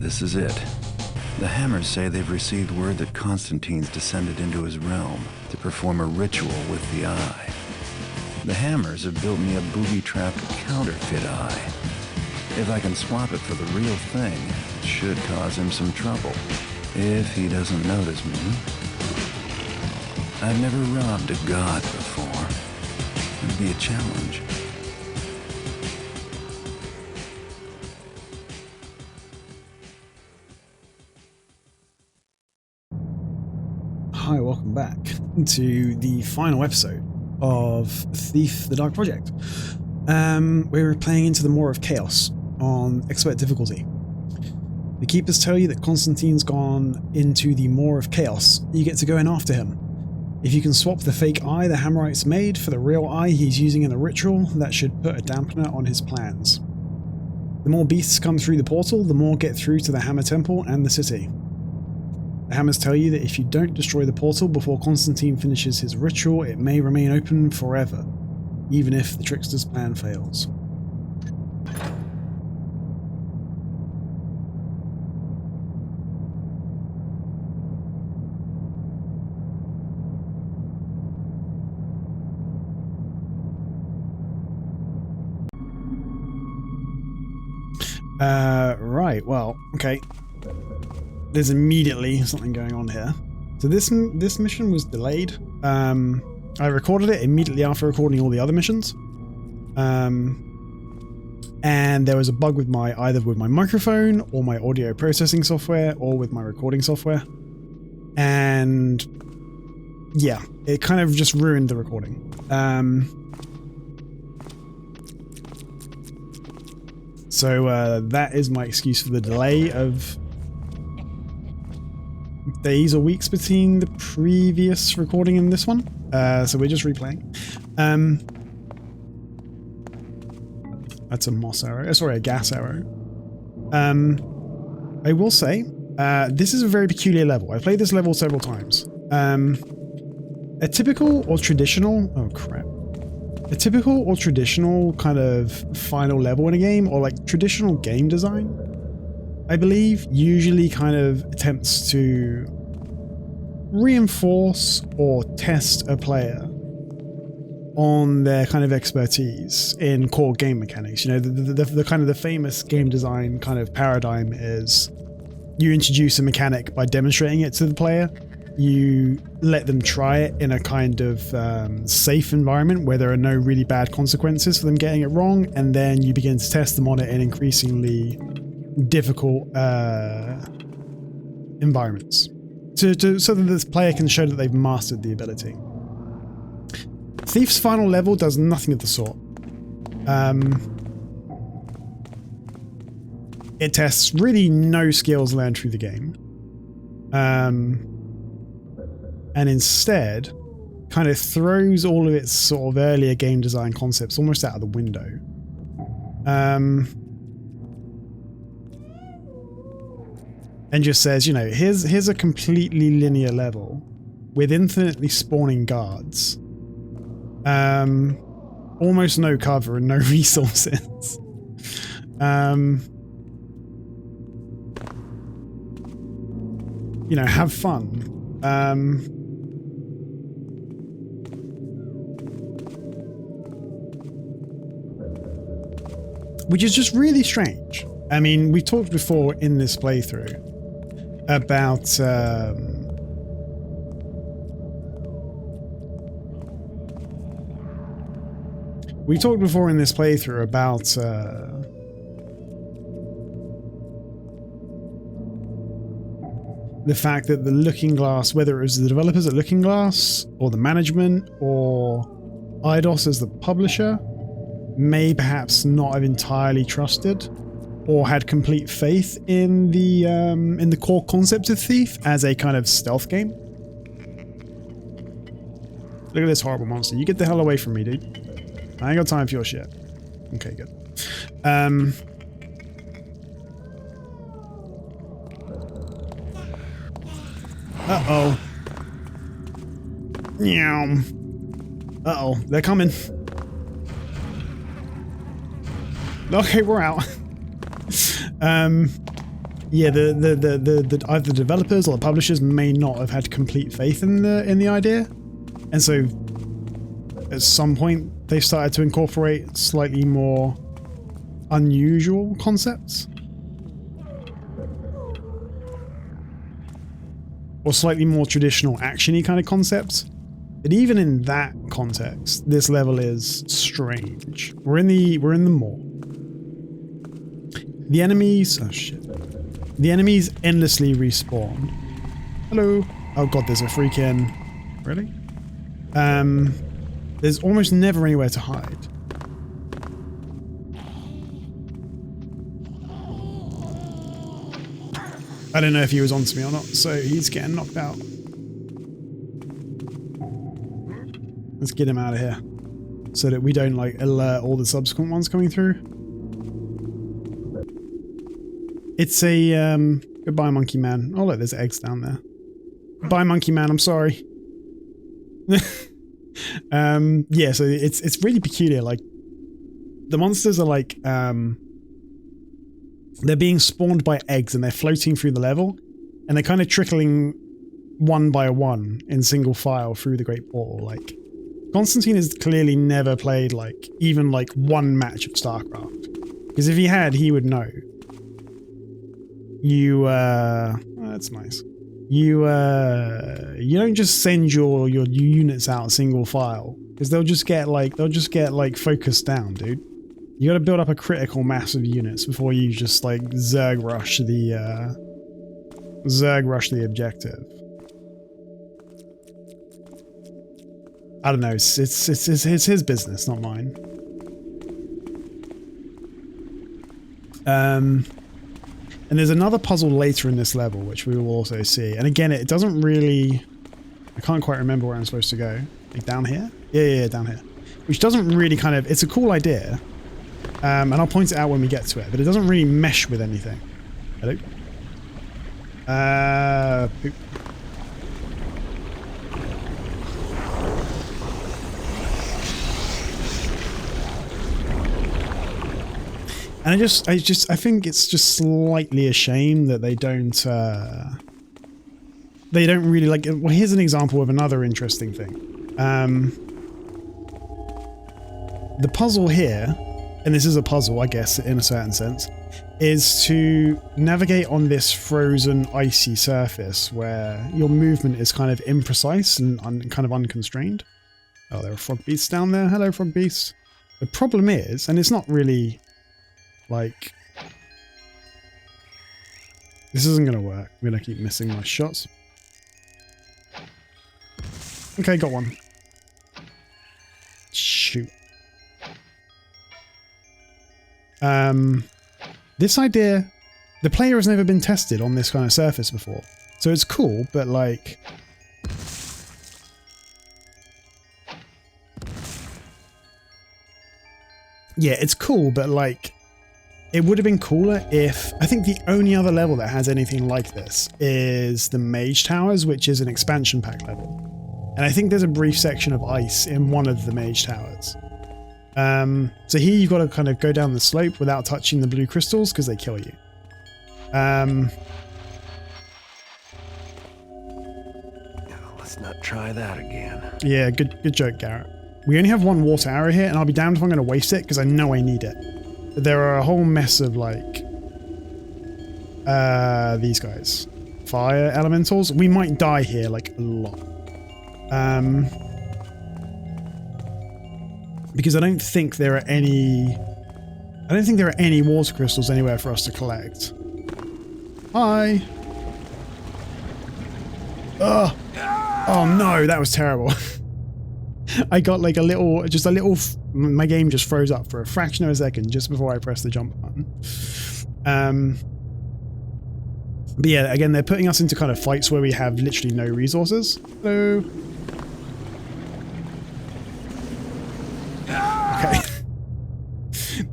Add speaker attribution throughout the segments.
Speaker 1: this is it. The Hammers say they've received word that Constantine's descended into his realm to perform a ritual with the eye. The Hammers have built me a booby-trapped counterfeit eye. If I can swap it for the real thing, it should cause him some trouble. If he doesn't notice me. I've never robbed a god before. It'd be a challenge.
Speaker 2: Hi, welcome back to the final episode of Thief: The Dark Project. We're playing into the Maw of Chaos on expert difficulty. The keepers tell you that Constantine's gone into the Maw of Chaos. You get to go in after him. If you can swap the fake eye the Hammerites made for the real eye he's using in the ritual, that should put a dampener on his plans. The more beasts come through the portal, the more get through to the Hammer Temple and the city. The Hammers tell you that if you don't destroy the portal before Constantine finishes his ritual, it may remain open forever, even if the Trickster's plan fails. Right, well, okay. There's immediately something going on here. So this mission was delayed. I recorded it immediately after recording all the other missions. And there was a bug with either with my microphone or my audio processing software or with my recording software. And yeah, it kind of just ruined the recording. So that is my excuse for the delay of days or weeks between the previous recording and this one. So we're just replaying. That's a moss arrow. Sorry, a gas arrow. I will say, this is a very peculiar level. I've played this level several times. A typical or traditional... Oh, crap. A typical or traditional kind of final level in a game, or like traditional game design, I believe, usually kind of attempts to reinforce or test a player on their kind of expertise in core game mechanics. You know, the kind of the famous game design kind of paradigm is you introduce a mechanic by demonstrating it to the player. You let them try it in a kind of safe environment where there are no really bad consequences for them getting it wrong, and then you begin to test them on it in increasingly difficult environments so that this player can show that they've mastered the ability. Thief's final level does nothing of the sort. It tests really no skills learned through the game. And instead kind of throws all of its sort of earlier game design concepts almost out of the window. And just says, you know, here's a completely linear level with infinitely spawning guards. Almost no cover and no resources. You know, have fun. Which is just really strange. I mean, we talked before in this playthrough about the fact that the Looking Glass, whether it was the developers at Looking Glass or the management or Eidos as the publisher, may perhaps not have entirely trusted or had complete faith in the core concept of Thief as a kind of stealth game. Look at this horrible monster. You get the hell away from me, dude. I ain't got time for your shit. Okay, good. Uh-oh. Meow. Uh-oh, they're coming. Okay, we're out. yeah, the either the developers or the publishers may not have had complete faith in the idea, and so at some point they started to incorporate slightly more unusual concepts, or slightly more traditional action-y kind of concepts. But even in that context, this level is strange. We're in the mall. The enemies, oh shit. The enemies endlessly respawn. Hello. Oh god, there's a freaking, really? There's almost never anywhere to hide. I don't know if he was onto me or not, so he's getting knocked out. Let's get him out of here so that we don't like alert all the subsequent ones coming through. It's a goodbye, monkey man. Oh look, there's eggs down there. Bye, monkey man. I'm sorry. Yeah, so it's really peculiar. Like the monsters are like they're being spawned by eggs and they're floating through the level, and they're kind of trickling one by one in single file through the Great Portal. Like Constantine has clearly never played like even like one match of StarCraft, because if he had, he would know. Oh, that's nice. You don't just send your units out single file, because they'll just get like focused down, dude. You got to build up a critical mass of units before you just like zerg rush the objective. I don't know. It's his business, not mine. And there's another puzzle later in this level, which we will also see. And again, it doesn't really... I can't quite remember where I'm supposed to go. Like down here? Yeah, down here. Which doesn't really kind of... It's a cool idea. And I'll point it out when we get to it. But it doesn't really mesh with anything. Hello? Poop. And I think it's just slightly a shame that they don't really like. Well, here's an example of another interesting thing. The puzzle here, and this is a puzzle, I guess, in a certain sense, is to navigate on this frozen, icy surface where your movement is kind of imprecise and kind of unconstrained. Oh, there are frog beasts down there. Hello, frog beast. The problem is, and it's not really... like, this isn't going to work. I'm going to keep missing my shots. Okay, got one. Shoot. This idea, the player has never been tested on this kind of surface before. So it's cool, but like... yeah, it's cool, but like... it would have been cooler if... I think the only other level that has anything like this is the Mage Towers, which is an expansion pack level. And I think there's a brief section of ice in one of the Mage Towers. So here you've got to kind of go down the slope without touching the blue crystals, because they kill you.
Speaker 1: Let's not try that again.
Speaker 2: Yeah, good joke, Garrett. We only have one water arrow here, and I'll be damned if I'm going to waste it, because I know I need it. There are a whole mess of like these guys, fire elementals. We might die here like a lot, because I don't think there are any water crystals anywhere for us to collect. Hi. Ugh. Oh no, that was terrible. I got like my game just froze up for a fraction of a second just before I pressed the jump button. But yeah, again, they're putting us into kind of fights where we have literally no resources. So... okay.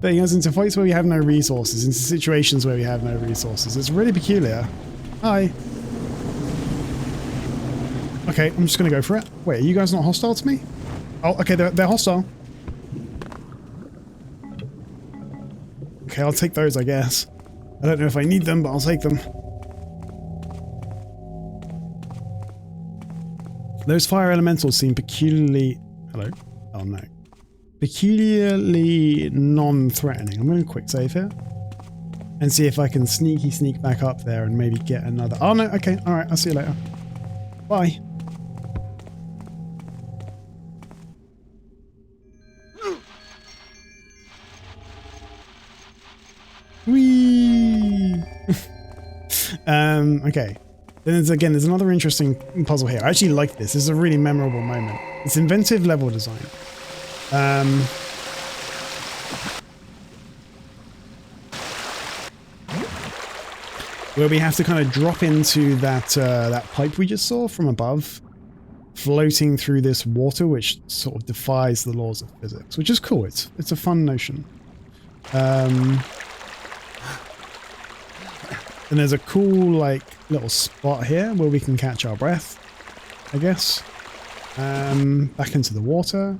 Speaker 2: Putting us into fights where we have no resources, into situations where we have no resources. It's really peculiar. Hi. Okay, I'm just going to go for it. Wait, are you guys not hostile to me? Oh, okay, they're hostile. Okay, I'll take those, I guess. I don't know if I need them, but I'll take them. Those fire elementals seem peculiarly... Hello? Oh, no. Peculiarly non-threatening. I'm going to quick save here. And see if I can sneak back up there and maybe get another... Oh, no. Okay. All right. I'll see you later. Bye. Whee! Okay. Then there's another interesting puzzle here. I actually like this. This is a really memorable moment. It's inventive level design. Where we have to kind of drop into that pipe we just saw from above, floating through this water, which sort of defies the laws of physics, which is cool. It's a fun notion. And there's a cool, like, little spot here where we can catch our breath, I guess. Back into the water.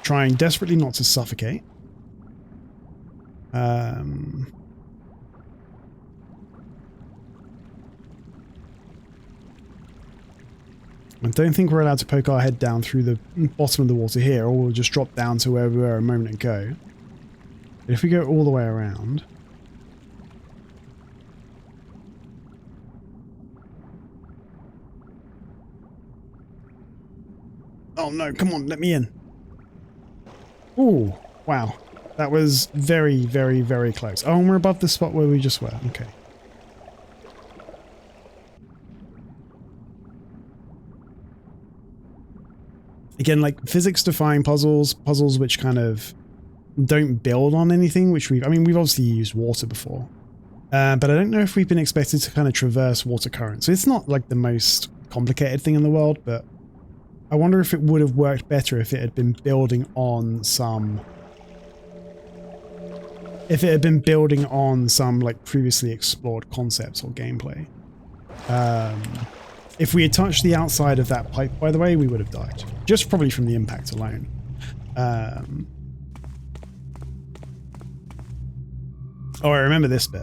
Speaker 2: Trying desperately not to suffocate. I don't think we're allowed to poke our head down through the bottom of the water here, or we'll just drop down to where we were a moment ago. But if we go all the way around... Oh no, come on, let me in. Ooh, wow. That was very, very, very close. Oh, and we're above the spot where we just were. Okay. Again, like physics-defying puzzles which kind of don't build on anything, which we've obviously used water before. But I don't know if we've been expected to kind of traverse water currents. So it's not like the most complicated thing in the world, but I wonder if it would have worked better if it had been building on some... If it had been building on some like previously explored concepts or gameplay. If we had touched the outside of that pipe, by the way, we would have died. Just probably from the impact alone. Oh, I remember this bit.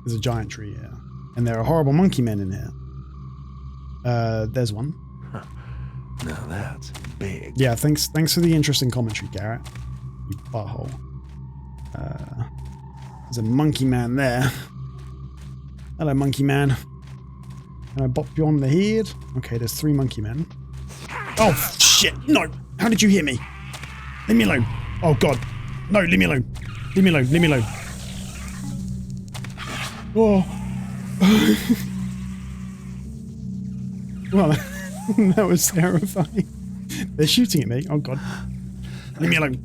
Speaker 2: There's a giant tree here. And there are horrible monkey men in here. There's one.
Speaker 1: Huh. Now that's big.
Speaker 2: Yeah, thanks for the interesting commentary, Garrett. You butthole. There's a monkey man there. Hello, monkey man. Can I bop you on the head? Okay, there's 3 monkey men. Oh, shit. No. How did you hear me? Leave me alone. Oh, God. No, leave me alone. Leave me alone. Leave me alone. Oh. Well, that was terrifying. They're shooting at me. Oh, God. Leave me alone.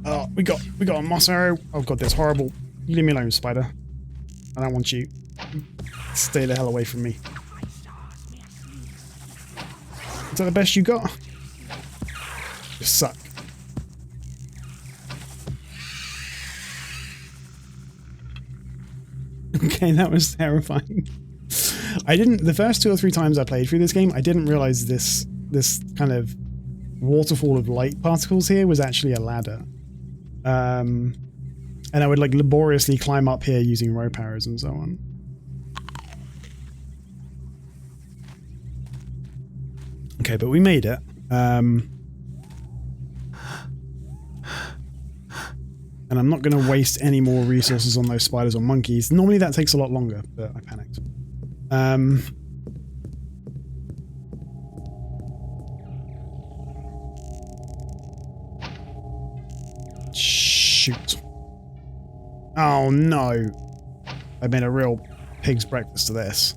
Speaker 2: Oh, we got a moss arrow. Oh, God, that's horrible. You leave me alone, spider. I don't want you. Stay the hell away from me. Is that the best you got? You suck. Okay, that was terrifying. The first 2 or 3 times I played through this game, I didn't realize this kind of waterfall of light particles here was actually a ladder. And I would like laboriously climb up here using rope arrows and so on. Okay, but we made it. And I'm not going to waste any more resources on those spiders or monkeys. Normally that takes a lot longer, but I panicked. Shoot. Oh no. I made a real pig's breakfast of this.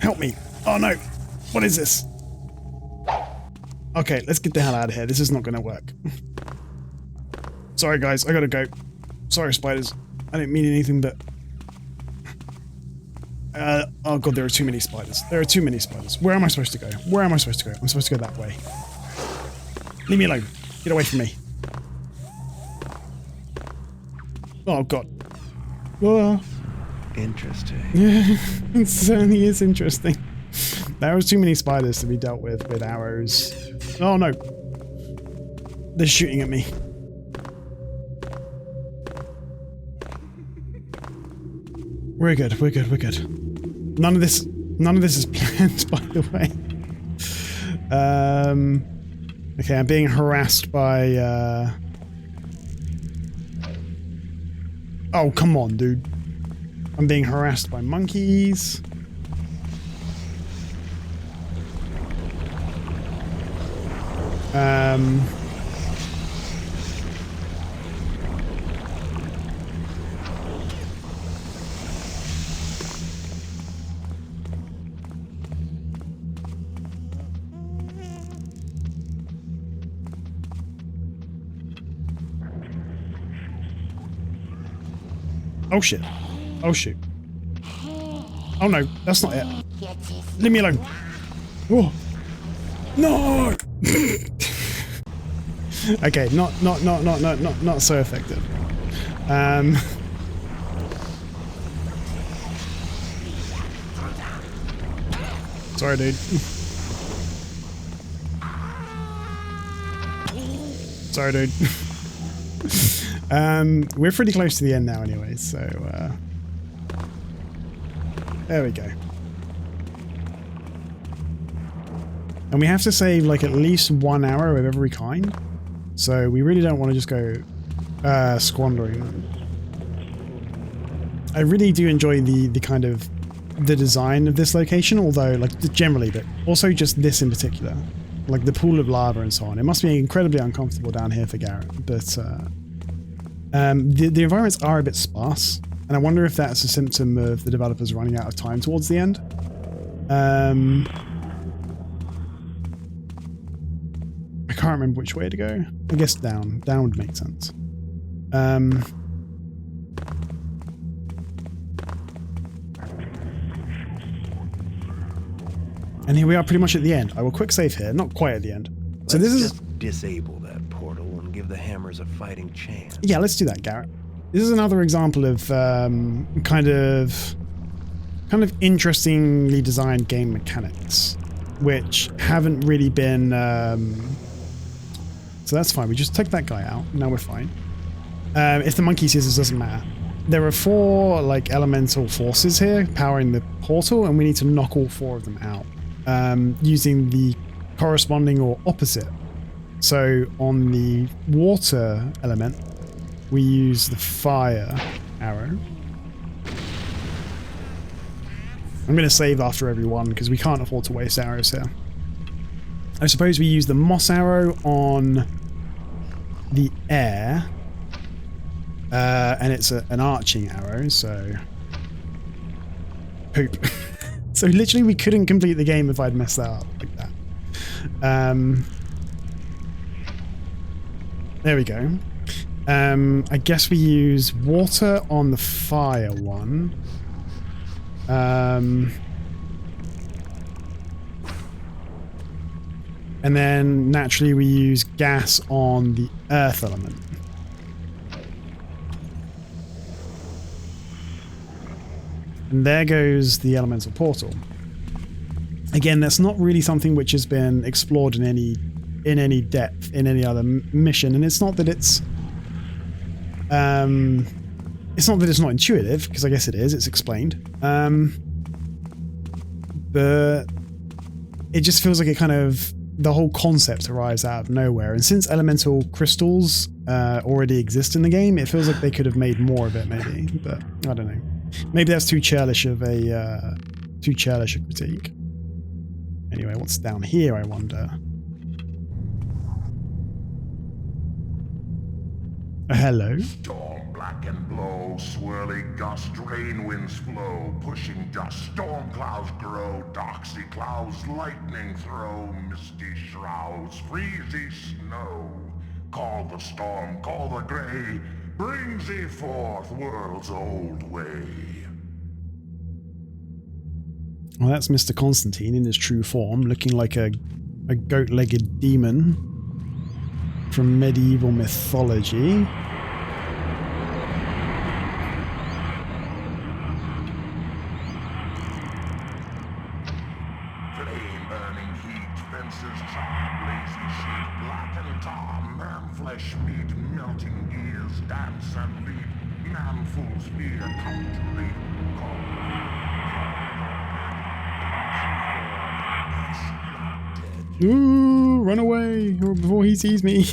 Speaker 2: Help me. Oh no. What is this? Okay, let's get the hell out of here. This is not going to work. Sorry guys, I gotta go. Sorry spiders. I didn't mean anything but... oh god, there are too many spiders. There are too many spiders. Where am I supposed to go? Where am I supposed to go? I'm supposed to go that way. Leave me alone. Get away from me. Oh, God. Oh.
Speaker 1: Interesting.
Speaker 2: Yeah, it certainly is interesting. There was too many spiders to be dealt with arrows. Oh, no. They're shooting at me. We're good, we're good, we're good. None of this is planned, by the way. Okay, I'm being harassed by, oh, come on, dude. I'm being harassed by monkeys. Oh shit. Oh shoot. Oh no, that's not it. Leave me alone. Whoa. No! Okay, not so effective. Sorry, dude. Sorry, dude. We're pretty close to the end now anyway, so there we go. And we have to save like at least 1 hour of every kind, so we really don't want to just go squandering them. I really do enjoy the kind of the design of this location, although like generally, but also just this in particular, like the pool of lava and so on. It must be incredibly uncomfortable down here for Garrett, but the environments are a bit sparse, and I wonder if that's a symptom of the developers running out of time towards the end. I can't remember which way to go. I guess down. Down would make sense. And here we are pretty much at the end. I will quick save here. Not quite at the end. So
Speaker 1: Let's
Speaker 2: this is...
Speaker 1: just disable that portal and give the hammers a fighting chance.
Speaker 2: Yeah, let's do that, Garrett. This is another example of kind of interestingly designed game mechanics, which haven't really been... So that's fine. We just take that guy out. Now we're fine. If the monkey sees us, doesn't matter. There are 4 like elemental forces here powering the portal, and we need to knock all 4 of them out using the corresponding or opposite. So on the water element, we use the fire arrow. I'm going to save after every one because we can't afford to waste arrows here. I suppose we use the moss arrow on the air, and it's an arching arrow, so poop. So literally we couldn't complete the game if I'd messed that up like that. There we go. I guess we use water on the fire one. And then naturally we use gas on the earth element. And there goes the elemental portal. Again, that's not really something which has been explored in any depth in any other mission, and it's not that it's not intuitive, because I guess it is. It's explained, but it just feels like it kind of the whole concept arrives out of nowhere. And since elemental crystals already exist in the game, it feels like they could have made more of it, maybe. But I don't know. Maybe that's too churlish of a critique. Anyway, what's down here, I wonder? Hello?
Speaker 3: Storm black and blow, swirling gust, rain winds flow, pushing dust, storm clouds grow, doxy clouds, lightning throw, misty shrouds, freezy snow. Call the storm, call the grey, brings thee forth world's old way.
Speaker 2: Well, that's Mr. Constantine in his true form, looking like a goat-legged demon from medieval mythology.
Speaker 3: Flame-burning heat, fences charred, blazing sheet, blackened tar, man-flesh meat, melting gears, dance and leap, man-full spear, come to leap,
Speaker 2: Ooh, run away before he sees me.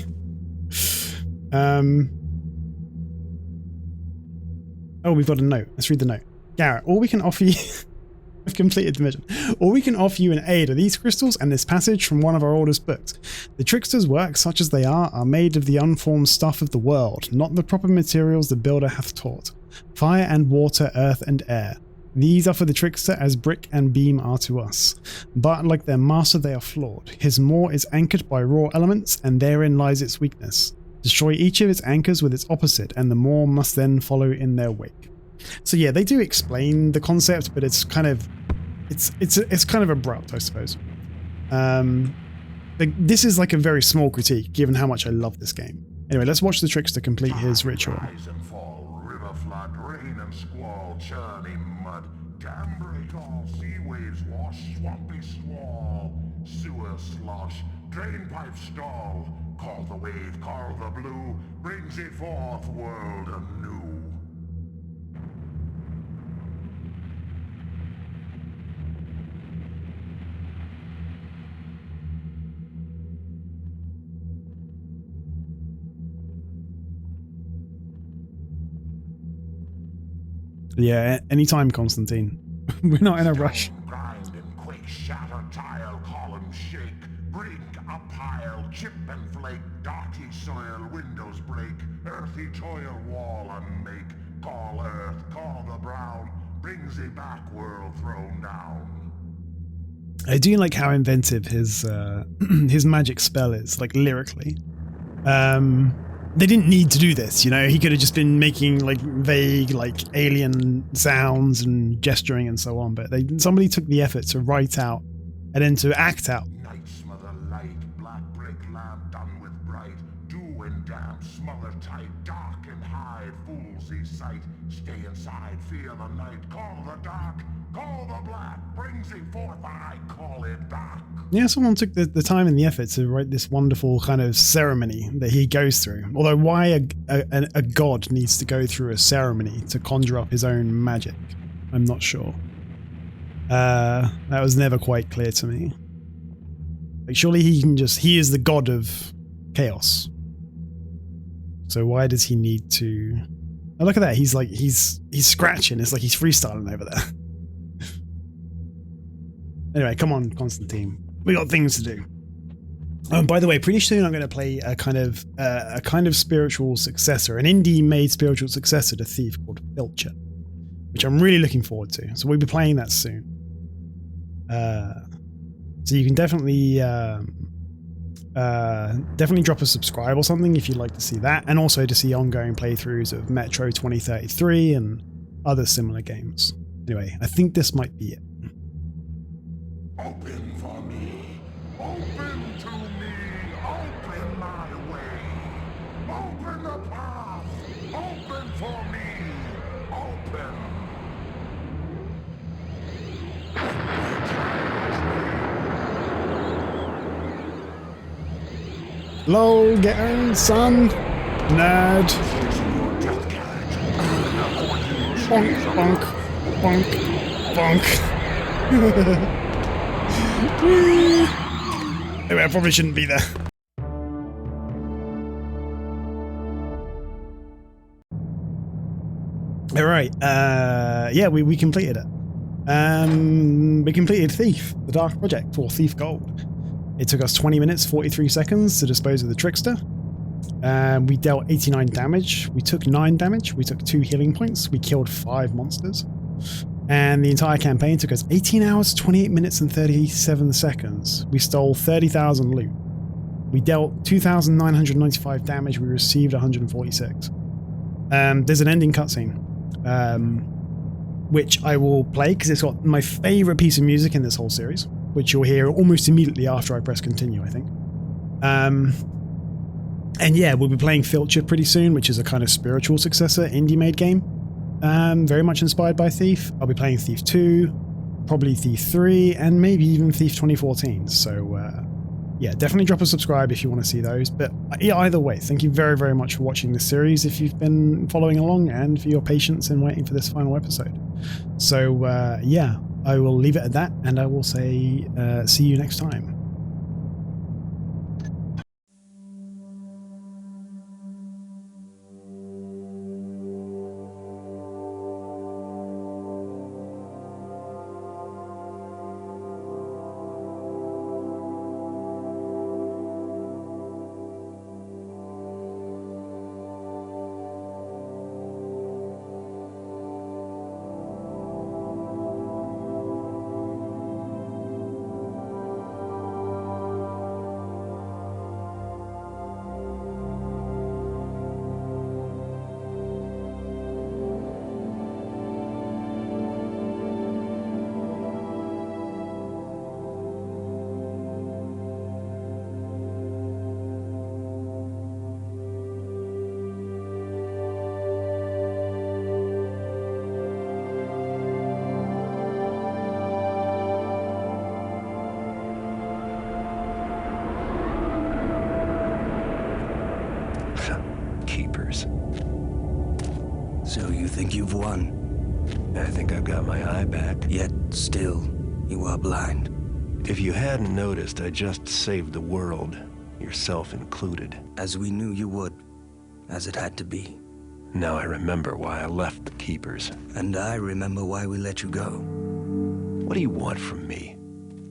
Speaker 2: Oh, we've got a note. Let's read the note. Garrett, all we can offer you... I've completed the mission. All we can offer you in aid are these crystals and this passage from one of our oldest books. The trickster's works, such as they are made of the unformed stuff of the world, not the proper materials the builder hath taught. Fire and water, earth and air. These are for the trickster as brick and beam are to us. But like their master, they are flawed. His maw is anchored by raw elements, and therein lies its weakness. Destroy each of its anchors with its opposite, and the maw must then follow in their wake. So yeah, they do explain the concept, but it's kind of it's kind of abrupt, I suppose. This is like a very small critique, given how much I love this game. Anyway, let's watch the trickster complete his ritual.
Speaker 3: Rise and fall, river flood, rain and squall, churning mud, dam break all, sea waves wash, swampy squall, sewer slosh, drain pipe stall, call the wave, call the blue, brings it forth world anew.
Speaker 2: Yeah, anytime, Constantine. We're not in a rush.
Speaker 3: Grind and quake, shatter tile, column shake, brink a pile, chip and flake, darky soil, windows break, earthy toil, wall unmake, call earth, call the brown, brings it back, world thrown down.
Speaker 2: I do like how inventive his his magic spell is, like lyrically. They didn't need to do this, you know. He could have just been making like vague, like alien sounds and gesturing and so on. But somebody took the effort to write out and then to act out.
Speaker 3: Night smother light, black brick lamp done with bright, dew and damp, smother tight, dark and hide, fools see sight, stay inside, fear the night, call the dark, call the black, brings it forth, I call it back.
Speaker 2: Yeah, someone took the time and the effort to write this wonderful kind of ceremony that he goes through. Although why a god needs to go through a ceremony to conjure up his own magic, I'm not sure. That was never quite clear to me. Like, surely he is the god of chaos. So why does he need to... Oh, look at that. He's scratching. It's like he's freestyling over there. Anyway, come on, Constantine. We got things to do. By the way, pretty soon I'm going to play a kind of spiritual successor, an indie-made spiritual successor to Thief called Filcher, which I'm really looking forward to. So we'll be playing that soon. So you can definitely drop a subscribe or something if you'd like to see that, and also to see ongoing playthroughs of Metro 2033 and other similar games. Anyway, I think this might be it.
Speaker 3: Open for me, open to me, open my way, open the path, open for me, open.
Speaker 2: Lol, get in, son. Nerd. Bonk, bonk, bonk, bonk. Anyway, I probably shouldn't be there. Alright, yeah, we completed it. We completed Thief, the Dark Project, for Thief Gold. It took us 20 minutes, 43 seconds to dispose of the Trickster. We dealt 89 damage. We took 9 damage. We took 2 healing points. We killed 5 monsters. And the entire campaign took us 18 hours, 28 minutes, and 37 seconds. We stole 30,000 loot. We dealt 2,995 damage. We received 146. There's an ending cutscene, which I will play because it's got my favorite piece of music in this whole series, which you'll hear almost immediately after I press continue, I think. And yeah, we'll be playing Filcher pretty soon, which is a kind of spiritual successor indie-made game. Very much inspired by Thief. I'll be playing Thief 2, probably Thief 3, and maybe even Thief 2014. So yeah, definitely drop a subscribe if you want to see those. But yeah, either way, thank you very, very much for watching this series if you've been following along, and for your patience in waiting for this final episode. So yeah, I will leave it at that, and I will say see you next time.
Speaker 1: Keepers.
Speaker 4: So you think you've won?
Speaker 1: I think I've got my eye back.
Speaker 4: Yet still, you are blind.
Speaker 1: If you hadn't noticed, I just saved the world, yourself included.
Speaker 4: As we knew you would, as it had to be.
Speaker 1: Now I remember why I left the Keepers.
Speaker 4: And I remember why we let you go.
Speaker 1: What do you want from me?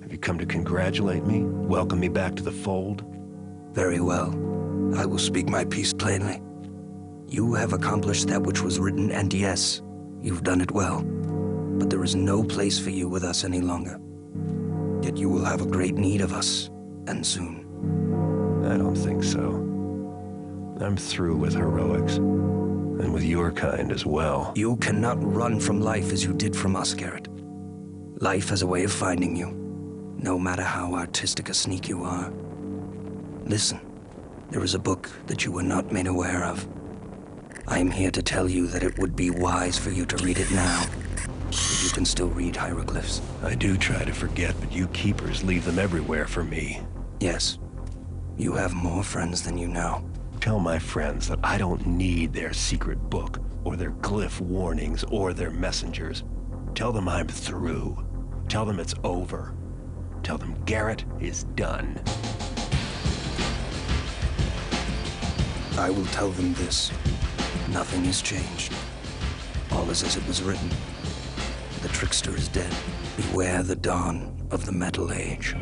Speaker 1: Have you come to congratulate me? Welcome me back to the fold?
Speaker 4: Very well. I will speak my piece plainly. You have accomplished that which was written, and yes, you've done it well. But there is no place for you with us any longer. Yet you will have a great need of us, and soon.
Speaker 1: I don't think so. I'm through with heroics. And with your kind as well.
Speaker 4: You cannot run from life as you did from us, Garrett. Life has a way of finding you, no matter how artistic a sneak you are. Listen, there is a book that you were not made aware of. I am here to tell you that it would be wise for you to read it now, if you can still read hieroglyphs.
Speaker 1: I do try to forget, but you Keepers leave them everywhere for me.
Speaker 4: Yes, you have more friends than you know.
Speaker 1: Tell my friends that I don't need their secret book, or their glyph warnings, or their messengers. Tell them I'm through. Tell them it's over. Tell them Garrett is done.
Speaker 4: I will tell them this. Nothing has changed. All is as it was written. The trickster is dead. Beware the dawn of the Metal Age.